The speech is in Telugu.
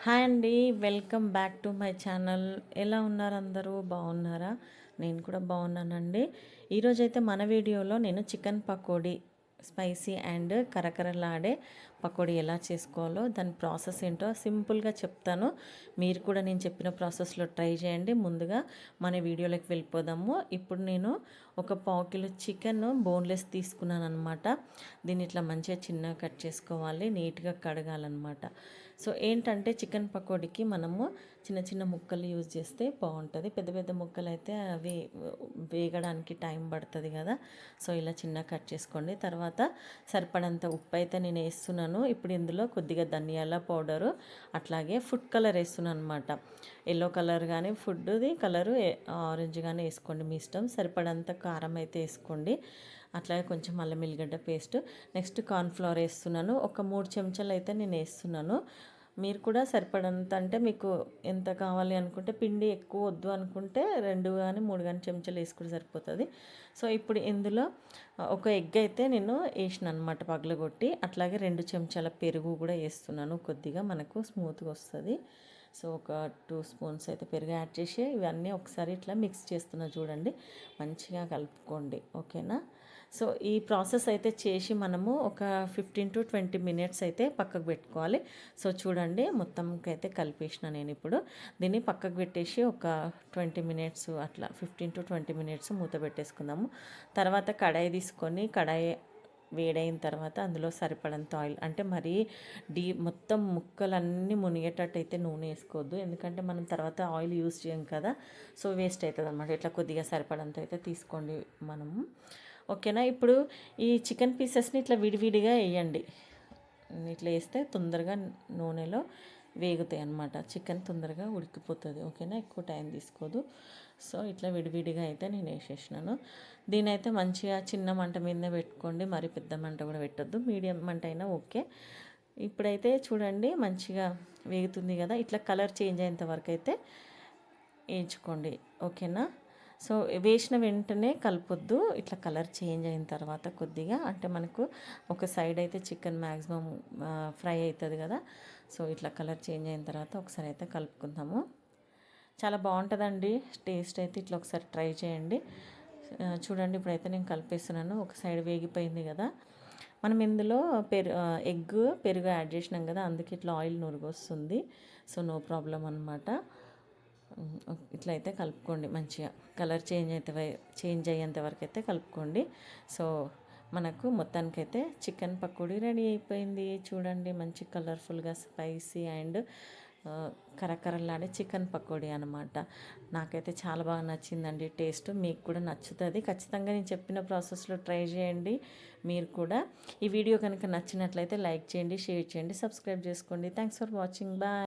హాయ్ అండి. Welcome back to my channel. ఎలా ఉన్నారు అందరూ? బాగున్నారా? నేను కూడా బాగున్నానండి. ఈరోజైతే మన వీడియోలో నేను చికెన్ పకోడీ స్పైసీ అండ్ కరకరలాడే పకోడీ ఎలా చేసుకోవాలో దాని ప్రాసెస్ ఏంటో సింపుల్గా చెప్తాను. మీరు కూడా నేను చెప్పిన ప్రాసెస్లో ట్రై చేయండి. ముందుగా మన వీడియోలోకి వెళ్ళిపోదాము. ఇప్పుడు నేను ఒక పావు కిలో చికెన్ బోన్లెస్ తీసుకున్నాను అనమాట. దీన్ని ఇట్లా మంచిగా చిన్నగా కట్ చేసుకోవాలి, నీట్గా కడగాలన్నమాట. సో ఏంటంటే చికెన్ పకోడీకి మనము చిన్న చిన్న ముక్కలు యూజ్ చేస్తే బాగుంటుంది. పెద్ద పెద్ద ముక్కలు అయితే అవి వేగడానికి టైం పడుతుంది కదా. సో ఇలా చిన్న కట్ చేసుకోండి. తర్వాత సరిపడంత ఉప్పు అయితే నేను వేస్తున్నాను. ఇప్పుడు ఇందులో కొద్దిగా ధనియాల పౌడరు, అట్లాగే ఫుడ్ కలర్ వేస్తున్నాను అనమాట. ఎల్లో కలర్ కానీ ఫుడ్ది కలరు ఆరెంజ్ కానీ వేసుకోండి, మీ ఇష్టం. సరిపడంత కారం అయితే వేసుకోండి. అట్లాగే కొంచెం అల్లం ఎల్లిగడ్డ పేస్ట్, నెక్స్ట్ కార్న్ఫ్లవర్ వేస్తున్నాను. ఒక 3 చెంచాలు అయితే నేను వేస్తున్నాను. మీరు కూడా సరిపడంత, అంటే మీకు ఎంత కావాలి అనుకుంటే, పిండి ఎక్కువ వద్దు అనుకుంటే 2 కానీ 3 కానీ చెంచాలు వేసుకుంటే సరిపోతుంది. సో ఇప్పుడు ఇందులో ఒక ఎగ్ అయితే నేను వేసిన అనమాట పగలగొట్టి. అట్లాగే 2 చెంచాల పెరుగు కూడా వేస్తున్నాను, కొద్దిగా మనకు స్మూత్గా వస్తుంది. సో ఒక 2 స్పూన్స్ అయితే పెరుగు యాడ్ చేసి ఇవన్నీ ఒకసారి ఇట్లా మిక్స్ చేస్తున్నా చూడండి. మంచిగా కలుపుకోండి, ఓకేనా. సో ఈ ప్రాసెస్ అయితే చేసి మనము ఒక 15 to 20 మినిట్స్ అయితే పక్కకు పెట్టుకోవాలి. సో చూడండి, మొత్తంకి అయితే కలిపేసిన నేను. ఇప్పుడు దీన్ని పక్కకు పెట్టేసి ఒక 20 మినిట్స్ అట్లా 15 to 20 మినిట్స్ మూత పెట్టేసుకుందాము. తర్వాత కడాయి తీసుకొని, కడాయి వేడైన తర్వాత అందులో సరిపడంత ఆయిల్, అంటే మరీ మొత్తం ముక్కలన్నీ మునిగేటట్టు అయితే నూనె వేసుకోవద్దు, ఎందుకంటే మనం తర్వాత ఆయిల్ యూస్ చేయం కదా. సో వేస్ట్ అవుతుంది అనమాట. ఇట్లా కొద్దిగా సరిపడంత అయితే తీసుకోండి మనము, ఓకేనా. ఇప్పుడు ఈ చికెన్ పీసెస్ని ఇట్లా విడివిడిగా వేయండి. ఇట్లా వేస్తే తొందరగా నూనెలో వేగుతాయి అన్నమాట. చికెన్ తొందరగా ఉడికిపోతుంది, ఓకేనా. ఎక్కువ టైం తీసుకోదు. సో ఇట్లా విడివిడిగా అయితే నేను వేసేసినాను. దీని అయితే మంచిగా చిన్న మంట మీదనే పెట్టుకోండి, మరి పెద్ద మంట కూడా పెట్టద్దు, మీడియం మంట అయినా ఓకే. ఇప్పుడైతే చూడండి మంచిగా వేగుతుంది కదా. ఇట్లా కలర్ చేంజ్ అయ్యేంత వరకు అయితే వేయించుకోండి, ఓకేనా. సో వేసిన వెంటనే కలపొద్దు, ఇట్లా కలర్ చేంజ్ అయిన తర్వాత కొద్దిగా, అంటే మనకు ఒక సైడ్ అయితే చికెన్ మ్యాక్సిమం ఫ్రై అవుతుంది కదా. సో ఇట్లా కలర్ చేంజ్ అయిన తర్వాత ఒకసారి అయితే కలుపుకుందాము. చాలా బాగుంటుందండి టేస్ట్ అయితే. ఇట్లా ఒకసారి ట్రై చేయండి. చూడండి ఇప్పుడైతే నేను కలిపేస్తున్నాను. ఒక సైడ్ వేగిపోయింది కదా. మనం ఇందులో పెరుగు యాడ్ చేసినాం కదా, అందుకే ఇట్లా ఆయిల్ నురుగు వస్తుంది. సో నో ప్రాబ్లం అనమాట. ఇట్లయితే కలుపుకోండి మంచిగా. కలర్ చేంజ్ అయ్యేంత వరకు అయితే కలుపుకోండి. సో మనకు మొత్తానికైతే చికెన్ పకోడీ రెడీ అయిపోయింది. చూడండి మంచి కలర్ఫుల్గా స్పైసీ అండ్ కరకరలాడే చికెన్ పకోడీ అనమాట. నాకైతే చాలా బాగా నచ్చిందండి టేస్ట్. మీకు కూడా నచ్చుతుంది ఖచ్చితంగా. నేను చెప్పిన ప్రాసెస్లో ట్రై చేయండి మీరు కూడా. ఈ వీడియో కనుక నచ్చినట్లయితే లైక్ చేయండి, షేర్ చేయండి, సబ్స్క్రైబ్ చేసుకోండి. Thanks for watching. బాయ్.